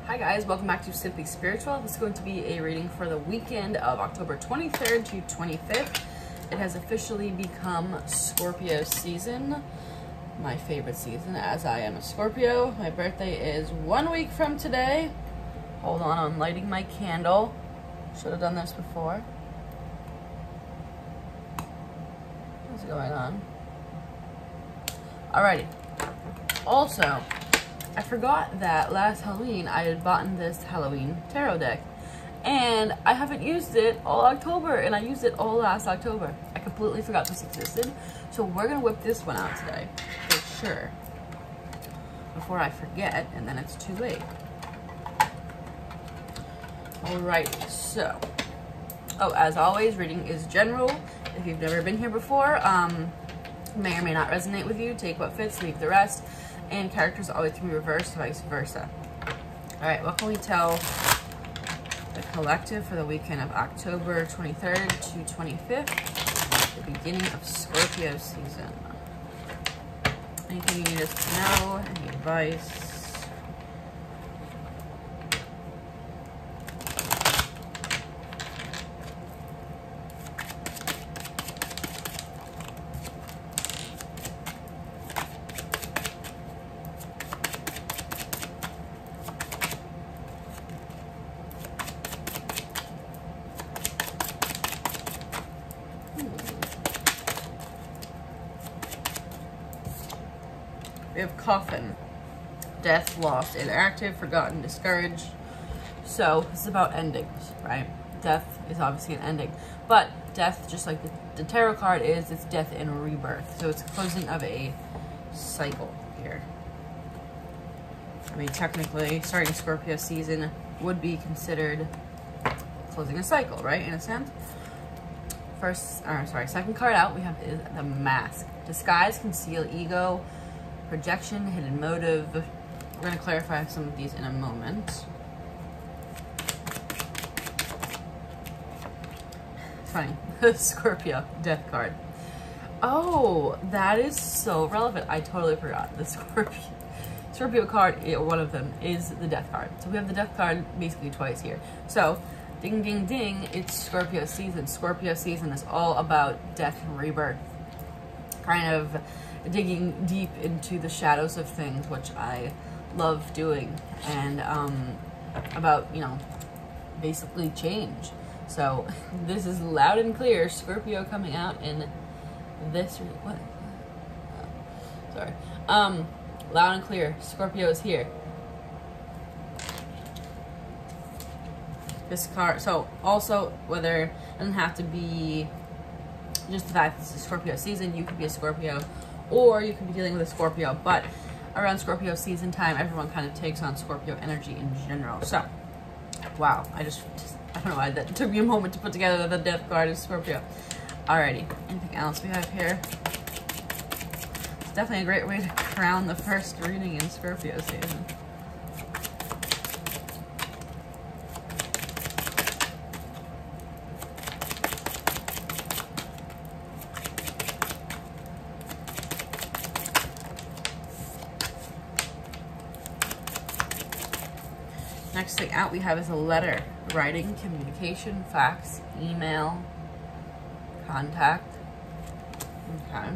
Hi guys, welcome back to Simply Spiritual. This is going to be a reading for the weekend of October 23rd to 25th. It has officially become Scorpio season, my favorite season, as I am a Scorpio. My birthday is 1 week from today. Hold on, I'm lighting my candle. Should have done this before. What's going on? Alrighty. Also, I forgot that last Halloween I had bought this Halloween tarot deck, and I haven't used it all October, and I used it all last October. I completely forgot this existed, so we're gonna whip this one out today for sure before I forget, and then it's too late. Alright, so as always, reading is general. If you've never been here before, may or may not resonate with you. Take what fits, leave the rest. And characters always can be reversed, vice versa. Alright, what can we tell the collective for the weekend of October 23rd to 25th, the beginning of Scorpio season? Anything you need us to know? Any advice? We have Coffin, death, lost, inactive, forgotten, discouraged. So this is about endings, right? Death is obviously an ending, but death, just like the tarot card is, it's death and rebirth. So it's closing of a cycle here. I mean, technically, starting Scorpio season would be considered closing a cycle, right? In a sense. Second card out, we have is the Mask. Disguise, conceal, ego, projection, hidden motive. We're going to clarify some of these in a moment. Funny. Scorpio, death card. Oh, that is so relevant. I totally forgot. The Scorpio card, one of them, is the death card. So we have the death card basically twice here. So, ding, ding, ding, it's Scorpio season. Scorpio season is all about death and rebirth. Kind of digging deep into the shadows of things, which I love doing, and about, you know, basically change. So this is loud and clear, Scorpio coming out in this, what? Sorry. Loud and clear, Scorpio is here. This card, so also, whether it doesn't have to be just the fact that this is Scorpio season, you could be a Scorpio, or you could be dealing with a Scorpio, but around Scorpio season time, everyone kind of takes on Scorpio energy in general. So, wow, I don't know why that took me a moment to put together that the death card is Scorpio. Alrighty, anything else we have here? It's definitely a great way to crown the first reading in Scorpio season. Next thing out we have is a letter. Writing, communication, fax, email, contact. Okay.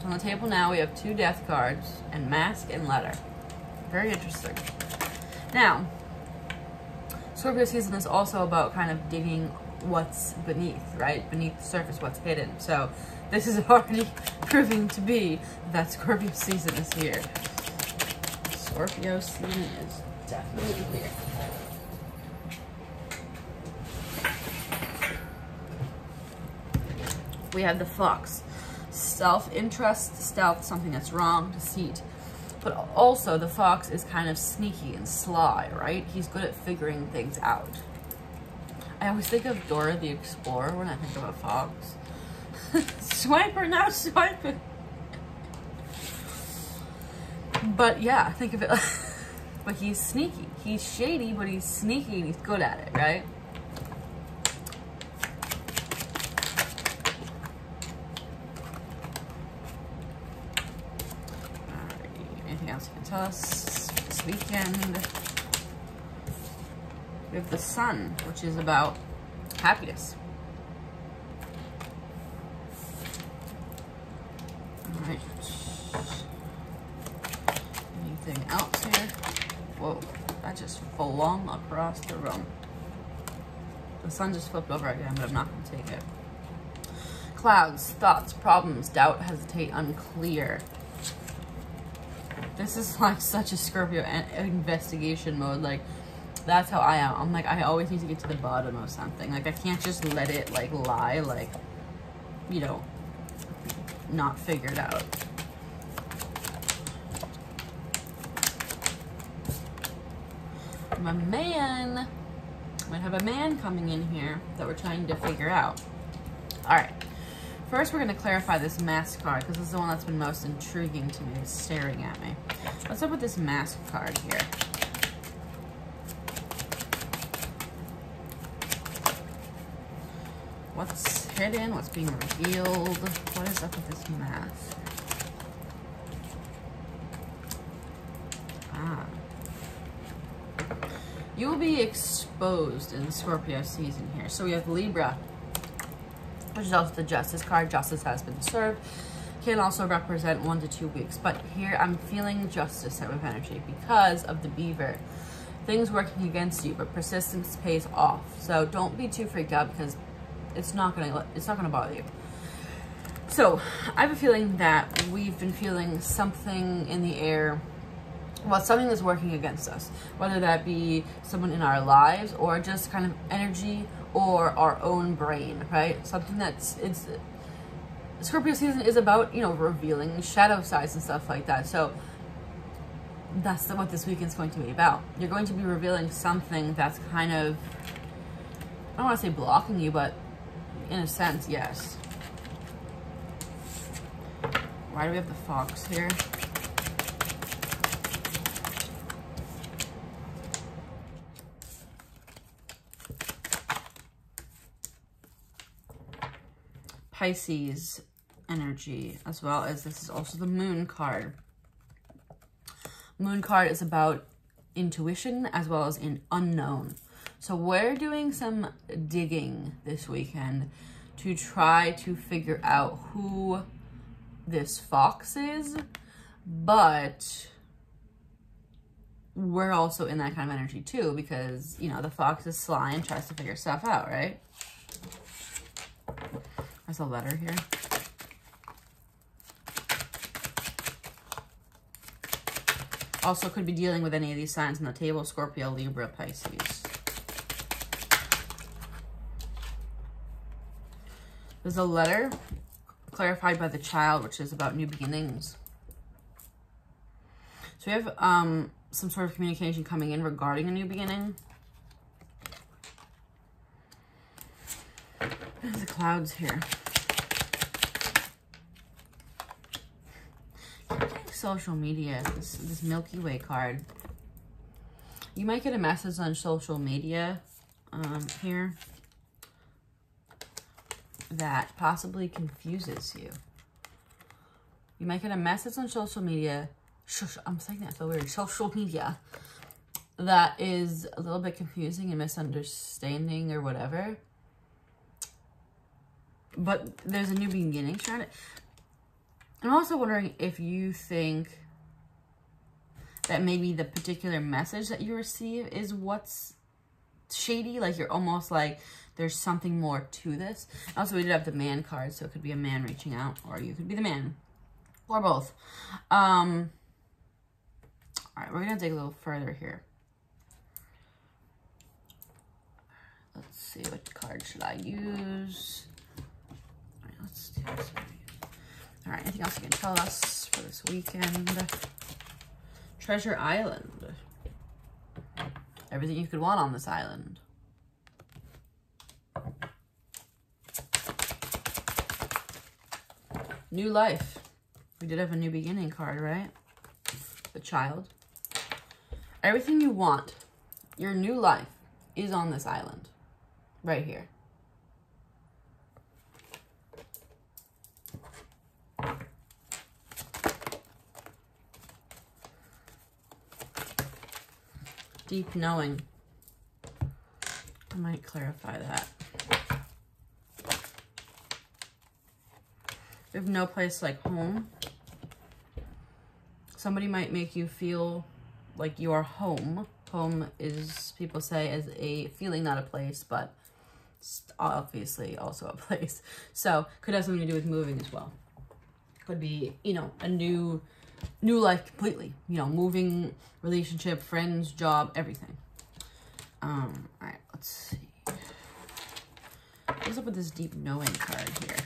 So on the table now we have two death cards and mask and letter. Very interesting. Now, Scorpio season is also about kind of digging what's beneath, right? Beneath the surface, what's hidden. So this is already proving to be that Scorpio season is here. Scorpio season is definitely here. We have the Fox. Self-interest, stealth, something that's wrong, deceit. But also the Fox is kind of sneaky and sly, right? He's good at figuring things out. I always think of Dora the Explorer when I think of a fox. Swipe or not swipe it. But yeah, think of it. But he's sneaky. He's shady, but he's sneaky and he's good at it, right? Anything else you can tell us? weekend. We have the Sun, which is about happiness. All right. Anything else here? Whoa, that just flung across the room. The Sun just flipped over again, but I'm not going to take it. Clouds, thoughts, problems, doubt, hesitate, unclear. This is like such a Scorpio investigation mode. Like, that's how I am. I'm like, I always need to get to the bottom of something. Like, I can't just let it, like, lie, like, you know, not figured out. My man, might have a man coming in here that we're trying to figure out. All right. First, we're going to clarify this Mask card, because this is the one that's been most intriguing to me. It's staring at me. What's up with this Mask card here? What's hidden? What's being revealed? What is up with this Mask? Ah. You will be exposed in the Scorpio season here. So we have Libra, which is also the Justice card. Justice has been served. Can also represent 1 to 2 weeks. But here I'm feeling Justice type of energy because of the Beaver. Things working against you, but persistence pays off. So don't be too freaked out because it's not gonna bother you. So I have a feeling that we've been feeling something in the air. Well, something that's working against us, whether that be someone in our lives or just kind of energy or our own brain, right? Something Scorpio season is about, you know, revealing shadow sides and stuff like that. So that's what this weekend's going to be about. You're going to be revealing something that's kind of, I don't want to say blocking you, but in a sense, yes. Why do we have the Fox here? Pisces energy, as well as this is also the Moon card. Moon card is about intuition as well as in unknown. So we're doing some digging this weekend to try to figure out who this Fox is, but we're also in that kind of energy too, because, you know, the Fox is sly and tries to figure stuff out, right? There's a letter here. Also could be dealing with any of these signs on the table: Scorpio, Libra, Pisces. There's a letter clarified by the Child, which is about new beginnings. So we have some sort of communication coming in regarding a new beginning. There's the clouds here. Social media, this Milky Way card. You might get a message on social media here that possibly confuses you. You might get a message on social media. I'm saying that so weird. Social media that is a little bit confusing and misunderstanding or whatever. But there's a new beginning trying to. I'm also wondering if you think that maybe the particular message that you receive is what's shady. Like you're almost like there's something more to this. Also, we did have the Man card, so it could be a man reaching out, or you could be the man, or both. All right, we're gonna dig a little further here. Let's see, what card should I use? All right, let's do this one. All right, anything else you can tell us for this weekend? Treasure Island. Everything you could want on this island. New life. We did have a new beginning card, right? The Child. Everything you want, your new life, is on this island. Right here. Deep knowing. I might clarify that. You have no place like home. Somebody might make you feel like you are home. Home is, people say, is a feeling, not a place, but obviously also a place. So could have something to do with moving as well. Could be, you know, a new life completely. You know, moving, relationship, friends, job, everything. All right, let's see. What's up with this deep knowing card here?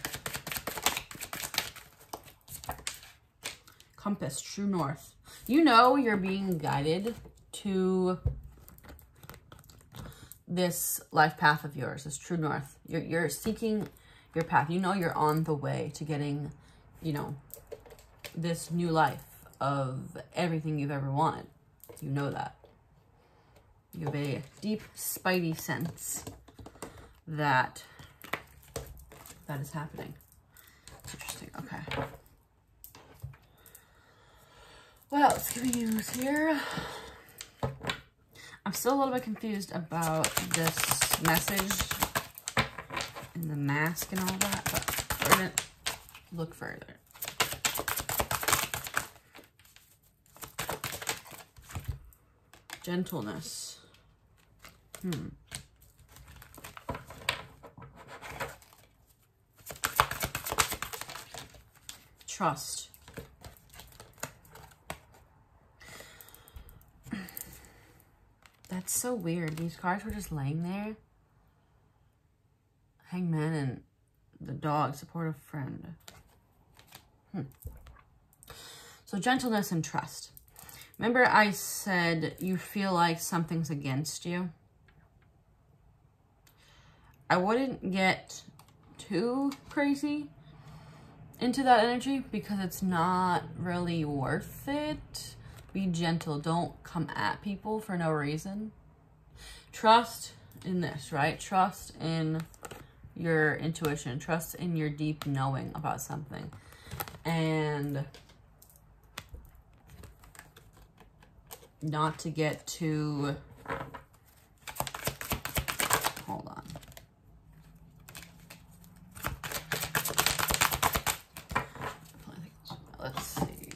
Compass, true north. You know you're being guided to this life path of yours, this true north. You're seeking your path. You know you're on the way to getting, you know, this new life of everything you've ever wanted. You know that. You have a deep spidey sense that that is happening. It's interesting. Okay. What else can we use here? I'm still a little bit confused about this message and the mask and all that, but we're gonna look further. Gentleness. Trust. That's so weird. These cards were just laying there. Hangman and the dog, supportive friend. So gentleness and trust. Remember I said you feel like something's against you? I wouldn't get too crazy into that energy because it's not really worth it. Be gentle. Don't come at people for no reason. Trust in this, right? Trust in your intuition. Trust in your deep knowing about something. And not to get too... Hold on. Let's see.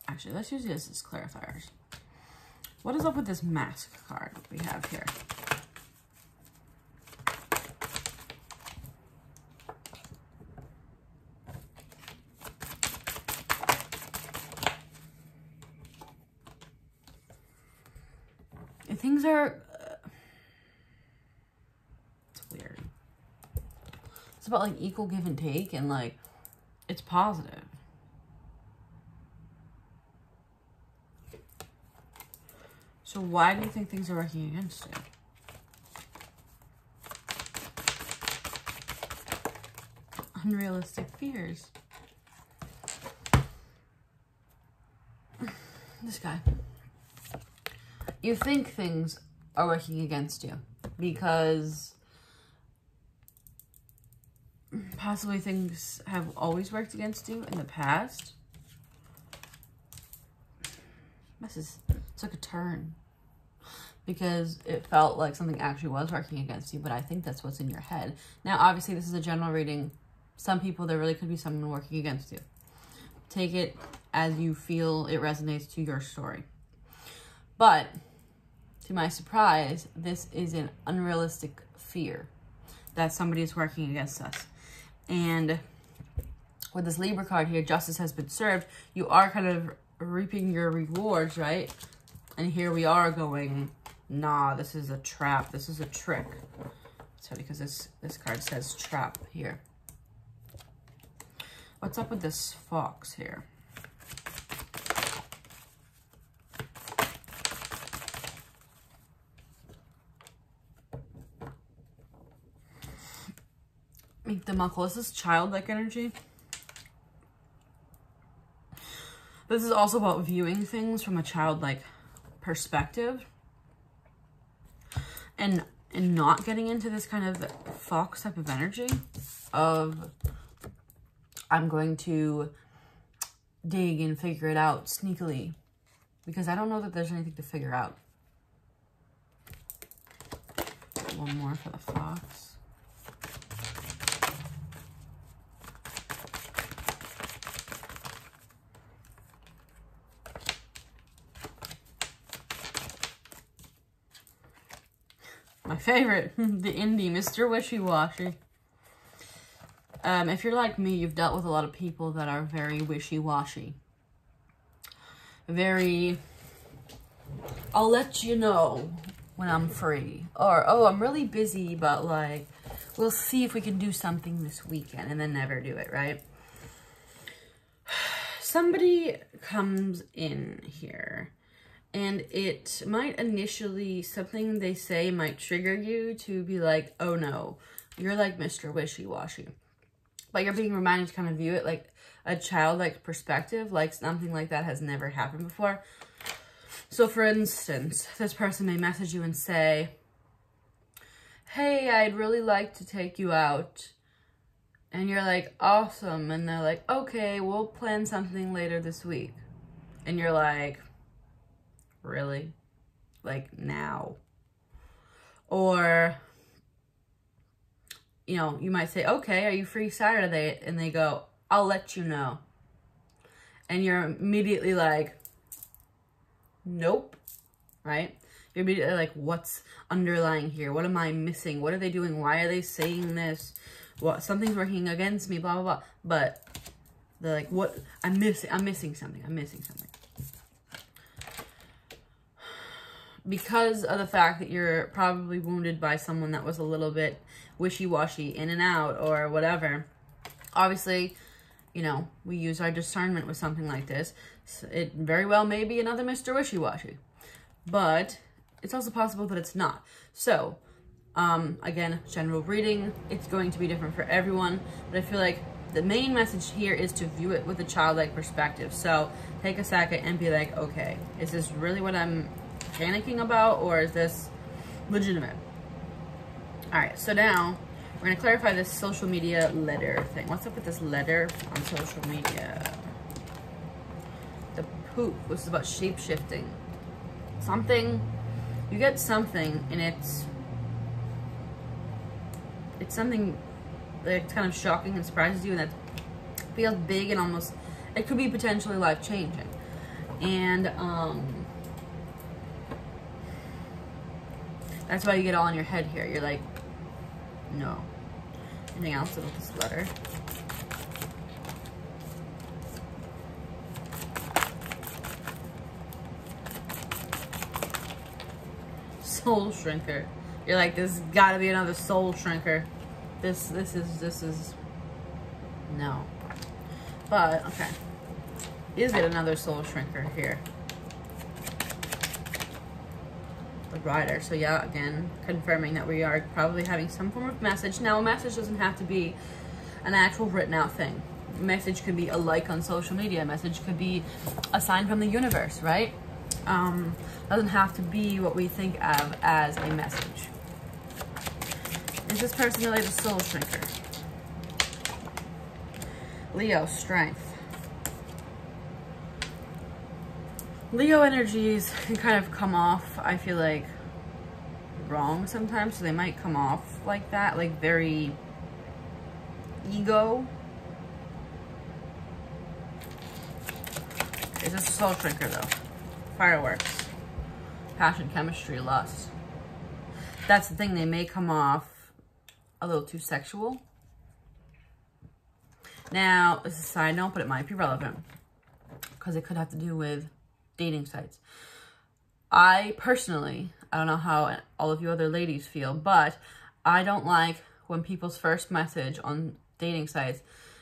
Actually, let's use this as clarifiers. What is up with this mask card we have here? Things are... it's weird. It's about like equal give and take, and like it's positive. So why do you think things are working against you? Unrealistic fears. This guy. You think things are working against you because possibly things have always worked against you in the past. This took a turn because it felt like something actually was working against you, but I think that's what's in your head. Now, obviously, this is a general reading. Some people, there really could be someone working against you. Take it as you feel it resonates to your story. But to my surprise, this is an unrealistic fear that somebody is working against us. And with this Libra card here, justice has been served. You are kind of reaping your rewards, right? And here we are going, nah, this is a trap. This is a trick. So because this card says trap here. What's up with this fox here? Make the muckle. This is childlike energy. This is also about viewing things from a childlike perspective. And and not getting into this kind of fox type of energy of I'm going to dig and figure it out sneakily, because I don't know that there's anything to figure out. One more for the fox. My favorite, the indie, Mr. Wishy-Washy. If you're like me, you've dealt with a lot of people that are very wishy-washy. Very, I'll let you know when I'm free. Or, oh, I'm really busy, but like, we'll see if we can do something this weekend, and then never do it, right? Somebody comes in here, and it might initially, something they say might trigger you to be like, oh no, you're like Mr. Wishy-Washy. But you're being reminded to kind of view it like a childlike perspective, like something like that has never happened before. So for instance, this person may message you and say, hey, I'd really like to take you out. And you're like, awesome. And they're like, okay, we'll plan something later this week. And you're like, really? Like now? Or, you know, you might say, okay, are you free Saturday? And they go, I'll let you know. And you're immediately like, nope, right? You're immediately like, what's underlying here? What am I missing? What are they doing? Why are they saying this? What, something's working against me, blah, blah, blah. But they're like, what? I'm missing something. I'm missing something. Because of the fact that you're probably wounded by someone that was a little bit wishy-washy, in and out, or whatever. Obviously, you know, we use our discernment with something like this. It very well may be another Mr. Wishy-Washy. But it's also possible that it's not. So, again, general reading, it's going to be different for everyone. But I feel like the main message here is to view it with a childlike perspective. So, take a second and be like, okay, is this really what I'm panicking about, or is this legitimate? All right, so now we're going to clarify this social media letter thing. What's up with this letter on social media? The poop was about shape-shifting. Something, you get something, and it's something that's kind of shocking and surprises you, and that feels big and almost, it could be potentially life-changing. And, that's why you get all in your head here. You're like, no. Anything else about this letter? Soul shrinker. You're like, there's gotta be another soul shrinker. This is, no. But, okay. Is it another soul shrinker here? The Rider. So yeah, again, confirming that we are probably having some form of message. Now, a message doesn't have to be an actual written out thing. A message could be a like on social media. A message could be a sign from the universe, right? Doesn't have to be what we think of as a message. Is this person really the soul shrinker? Leo, strength. Leo energies can kind of come off, I feel like, wrong sometimes. So they might come off like that, like very ego. Is this a soul shrinker though? Fireworks. Passion, chemistry, lust. That's the thing, they may come off a little too sexual. Now, this is a side note, but it might be relevant because it could have to do with dating sites. I personally, I don't know how all of you other ladies feel, but I don't like when people's first message on dating sites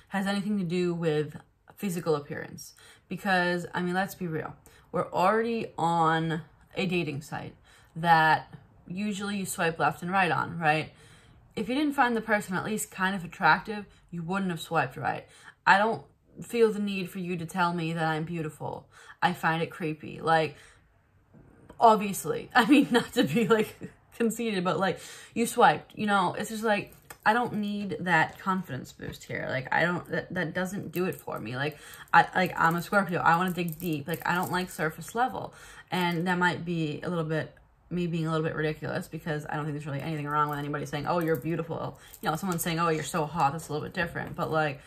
has anything to do with physical appearance. Because, I mean, let's be real. We're already on a dating site that usually you swipe left and right on, right? If you didn't find the person at least kind of attractive, you wouldn't have swiped right. I don't feel the need for you to tell me that I'm beautiful. I find it creepy. Like, obviously, I mean, not to be like conceited, but like, you swiped, you know, it's just like, I don't need that confidence boost here. Like, I don't, that doesn't do it for me. Like, I'm a Scorpio. I want to dig deep. Like, I don't like surface level. And that might be a little bit, me being a little bit ridiculous, because I don't think there's really anything wrong with anybody saying, oh, you're beautiful. You know, someone saying, oh, you're so hot. That's a little bit different. But like,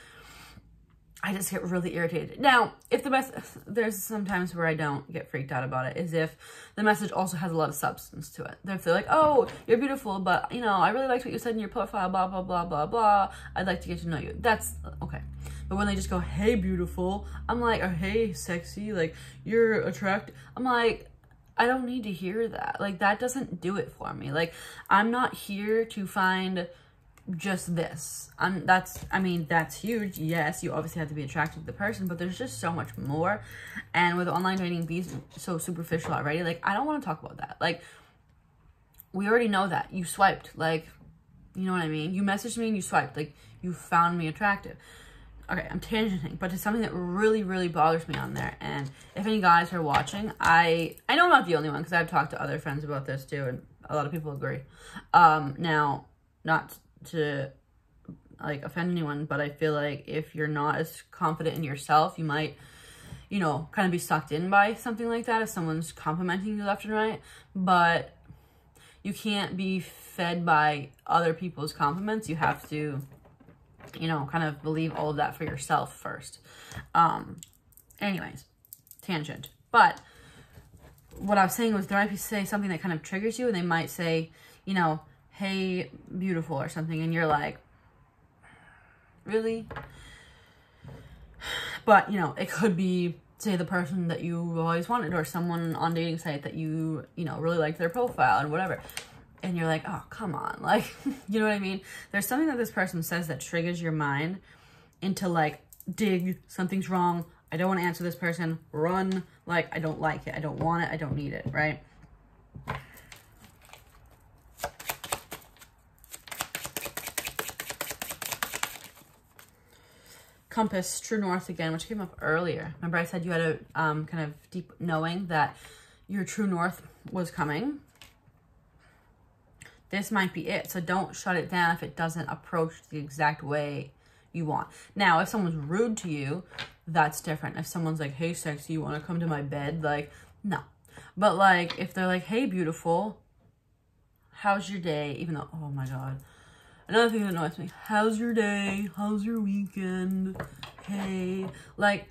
I just get really irritated. Now, if the message, there's some times where I don't get freaked out about it, is if the message also has a lot of substance to it. If they're like, oh, you're beautiful, but, you know, I really liked what you said in your profile, blah, blah, blah, blah, blah. I'd like to get to know you. That's okay. But when they just go, hey, beautiful, I'm like, or hey, sexy, like, you're attractive. I'm like, I don't need to hear that. Like, that doesn't do it for me. Like, I'm not here to find just this. That's huge. Yes, you obviously have to be attracted to the person, but there's just so much more. And with online dating being so superficial already, like, I don't want to talk about that. Like, we already know that. You swiped. Like, you know what I mean? You messaged me and you swiped. Like, you found me attractive. Okay, I'm tangenting, but it's something that really, really bothers me on there. And if any guys are watching, I know I'm not the only one, because I've talked to other friends about this too, and a lot of people agree. Now, not to like offend anyone, but I feel like if you're not as confident in yourself, you might, you know, kind of be sucked in by something like that if someone's complimenting you left and right. But you can't be fed by other people's compliments. You have to, you know, kind of believe all of that for yourself first. Anyways, tangent. But what I was saying was, there might be say something that kind of triggers you, and they might say, you know, hey, beautiful, or something, and you're like, really? But, you know, it could be, say, the person that you always wanted, or someone on dating site that you know, really liked their profile and whatever. And you're like, oh, come on. Like, you know what I mean? There's something that this person says that triggers your mind into like, dig, something's wrong. I don't want to answer this person. Run. Like, I don't like it. I don't want it. I don't need it. Right? Compass, true north again, which came up earlier. Remember I said you had a kind of deep knowing that your true north was coming? This might be it. So don't shut it down if it doesn't approach the exact way you want. Now, if someone's rude to you, that's different. If someone's like, hey, sexy, you want to come to my bed? Like, no. But like, if they're like, hey, beautiful, how's your day? Even though, oh my God. Another thing that annoys me, how's your day? How's your weekend? Hey, like,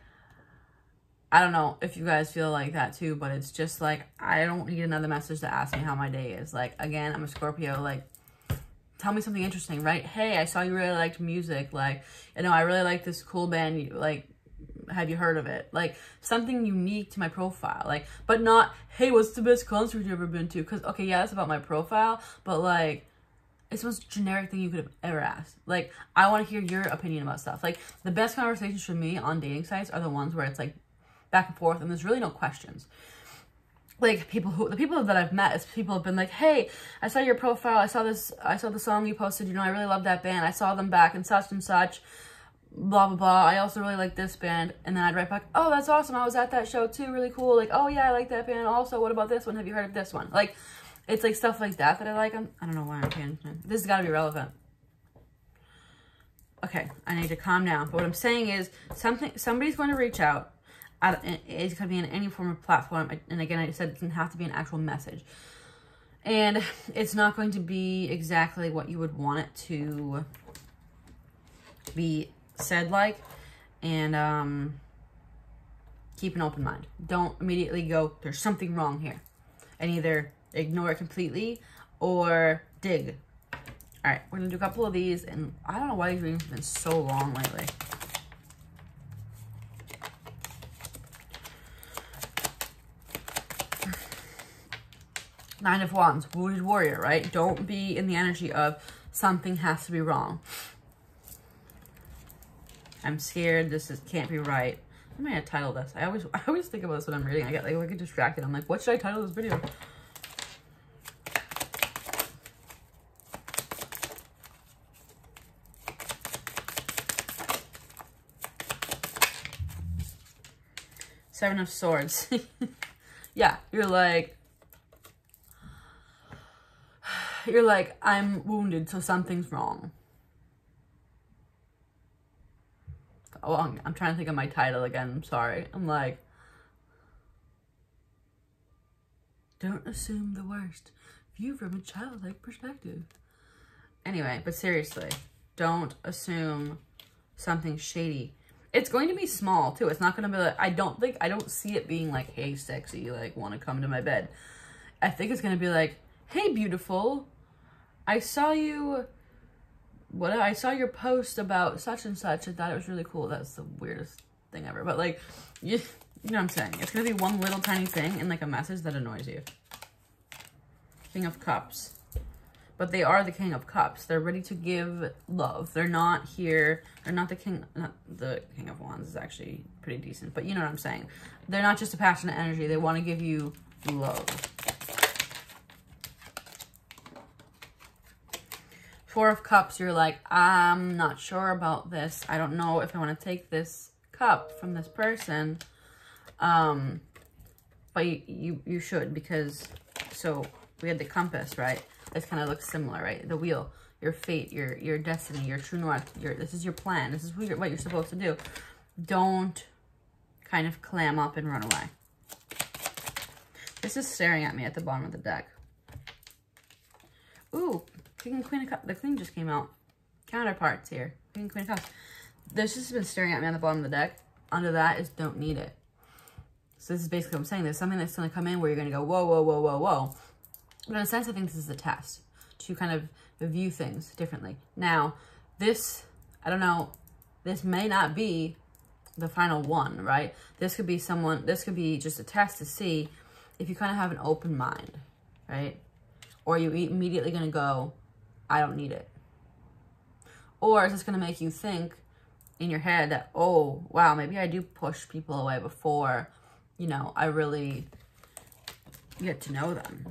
I don't know if you guys feel like that too, but it's just like, I don't need another message to ask me how my day is. Like, again, I'm a Scorpio, like, tell me something interesting, right? Hey, I saw you really liked music. Like, you know, I really like this cool band. Like, have you heard of it? Like, something unique to my profile. Like, but not, hey, what's the best concert you ever been to? Because, okay, yeah, that's about my profile, but like, it's the most generic thing you could have ever asked. Like, I want to hear your opinion about stuff. Like, the best conversations for me on dating sites are the ones where it's like back and forth and there's really no questions. Like, the people that I've met is people have been like, hey, I saw your profile. I saw the song you posted. You know, I really love that band. I saw them back and such, blah, blah, blah. I also really like this band. And then I'd write back, oh, that's awesome. I was at that show too. Really cool. Like, oh yeah, I like that band. Also, what about this one? Have you heard of this one? Like, it's like stuff like that I like. I don't know why I'm paying attention. This has got to be relevant. Okay, I need to calm down. But what I'm saying is, somebody's going to reach out. It's going to be in any form of platform. And again, I said it doesn't have to be an actual message. And it's not going to be exactly what you would want it to be said like. And keep an open mind. Don't immediately go, there's something wrong here. And either ignore it completely or dig. All right, we're gonna do a couple of these, and I don't know why these readings have been so long lately. Nine of Wands, wounded warrior, right? Don't be in the energy of something has to be wrong. I'm scared. Can't be right. I'm gonna title this. I always think about this when I'm reading. I get distracted. I'm like, what should I title this video? Seven of Swords. Yeah, you're like, You're like, I'm wounded, so something's wrong. Oh, I'm trying to think of my title again. I'm sorry. I'm like, don't assume the worst. View from a childlike perspective. Anyway, but seriously, don't assume something shady. It's going to be small too. It's not going to be like, I don't see it being like, hey, sexy, like, want to come to my bed. I think it's going to be like, hey, beautiful, I saw your post about such and such. I thought it was really cool. That's the weirdest thing ever. But like, you know what I'm saying? It's going to be one little tiny thing and like a message that annoys you. King of Cups. But they are the King of Cups. They're ready to give love. They're not here. They're not the King of Wands is actually pretty decent. But you know what I'm saying. They're not just a passionate energy. They want to give you love. Four of Cups, you're like, I'm not sure about this. I don't know if I want to take this cup from this person. But you should, because, so we had the compass, right? This kind of looks similar, right? The wheel, your fate, your destiny, your true north, this is your plan. This is what you're supposed to do. Don't kind of clam up and run away. This is staring at me at the bottom of the deck. Ooh, King and Queen of Cups. The Queen just came out. Counterparts here. King and Queen of Cups. This has been staring at me on the bottom of the deck. Under that is don't need it. So this is basically what I'm saying. There's something that's going to come in where you're going to go, whoa, whoa, whoa, whoa, whoa. But in a sense, I think this is a test to kind of view things differently. Now, this, I don't know, this may not be the final one, right? This could be just a test to see if you kind of have an open mind, right? Or are you immediately going to go, I don't need it? Or is this going to make you think in your head that, oh, wow, maybe I do push people away before, you know, I really get to know them.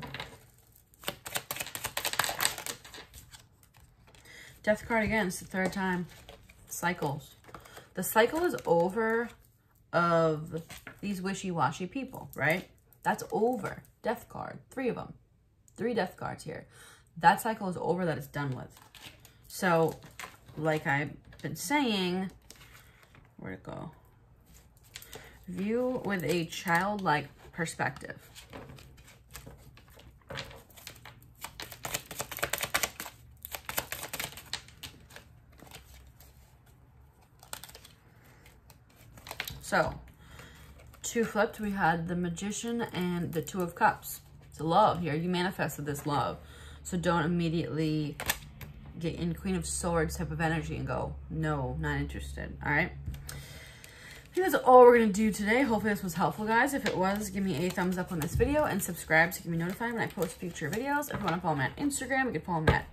Death card again, it's the third time. Cycles. The cycle is over of these wishy-washy people, right? That's over. Death card. 3 of them. 3 death cards here. That cycle is over, that it's done with. So, like I've been saying, where'd it go? View with a childlike perspective. So, 2 flipped, we had the Magician and the 2 of Cups. It's love here. You manifested this love. So don't immediately get in Queen of Swords type of energy and go, no, not interested. All right? I think that's all we're going to do today. Hopefully this was helpful, guys. If it was, give me a thumbs up on this video and subscribe to get me notified when I post future videos. If you want to follow me on Instagram, you can follow me at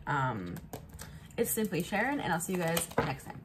It's Simply Sharon, and I'll see you guys next time.